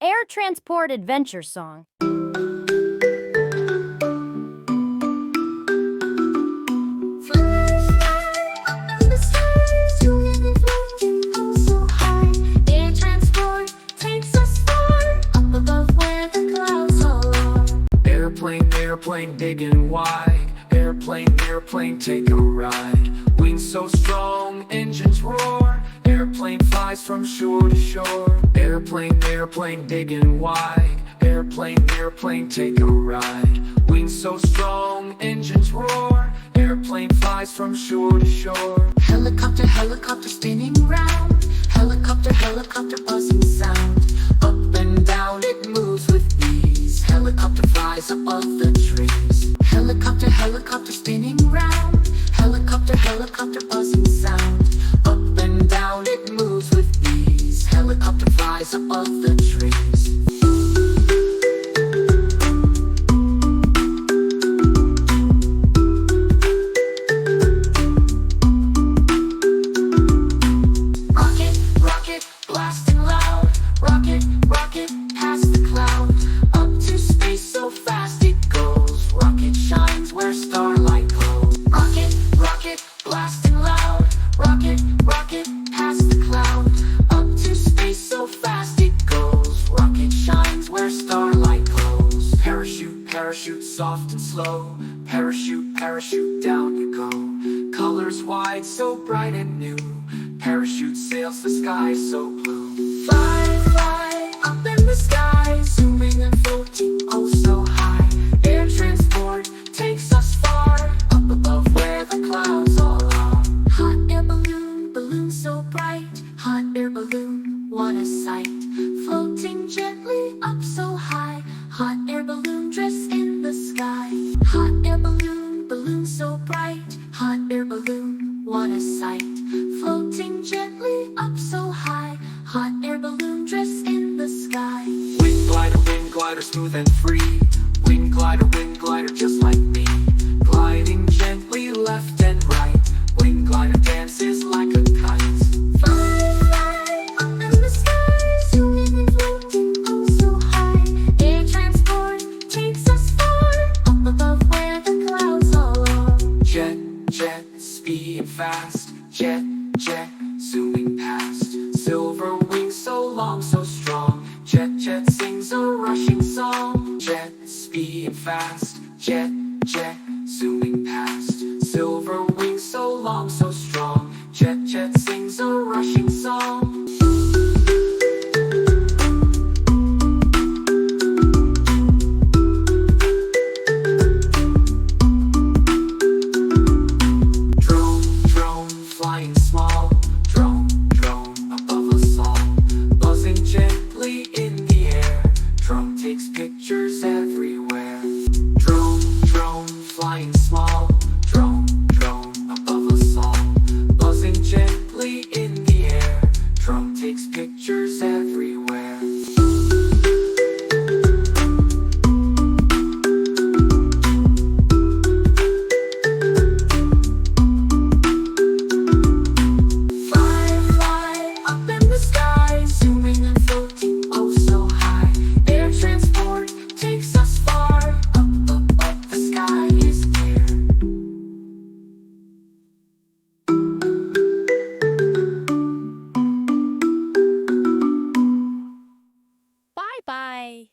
Air Transport Adventure Song. Airplane digging wide. Airplane, take a ride. Wings so strong, engines roar. Airplane flies from shore to shore. Airplane digging wide. Airplane, take a ride. Wings so strong, engines roar. Airplane flies from shore to shore. Helicopter spinning round. Helicopter buzzing sound. Up and down it moves with ease. Helicopter flies above the trees. Helicopter spinning round. Helicopter buzzing sound. Up and down it moves with ease. Helicopter flies above the trees. Rocket, blasting loud. Rocket, past the cloud. Up to space so fast it goes. Rocket shines where starlight glows. Rocket, blasting loud. Rocket, past the cloud. Up to space so fast it goes. Rocket shines where starlight glows. Parachute, soft and slow. Parachute, down you go. Colors wide, so bright and new. Parachute sails the sky so blue. Fly, up in the sky. Zooming and floating, oh so high. Air transport takes us far. Up above where the clouds all are. Hot air balloon so bright. Hot air balloon, what a sight. Floating gently up so high. Hot air balloon dress in the sky. Hot air balloon so bright. Hot air balloon, what a sight. Floating gently up so high. Hot air balloon dress in the sky. Wing glider, smooth and free. Wing glider, just like me. Gliding gently left and right. Wing glider dances like a kite. Fly, up in the sky. Zooming and floating, oh so high. Air transport takes us far. Up above where the clouds all are. Jet, speed fast. Jet, zooming past. Silver wings so long, so strong. Jet, sings a rushing song. Jet, speed fast. Jet, zooming past. Silver wings so long, so strong. Jet, sings a rushing song. Drone, flying small. Drone, above us all. Buzzing gently in the air. Drone takes pictures everywhere. Drone, flying small. Drone, above us all. Buzzing gently in the air. Drone takes pictures everywhere. Fly, up in the sky. Zooming and floating, oh so high. Air transport takes us far. Up, the sky is clear. Bye-bye.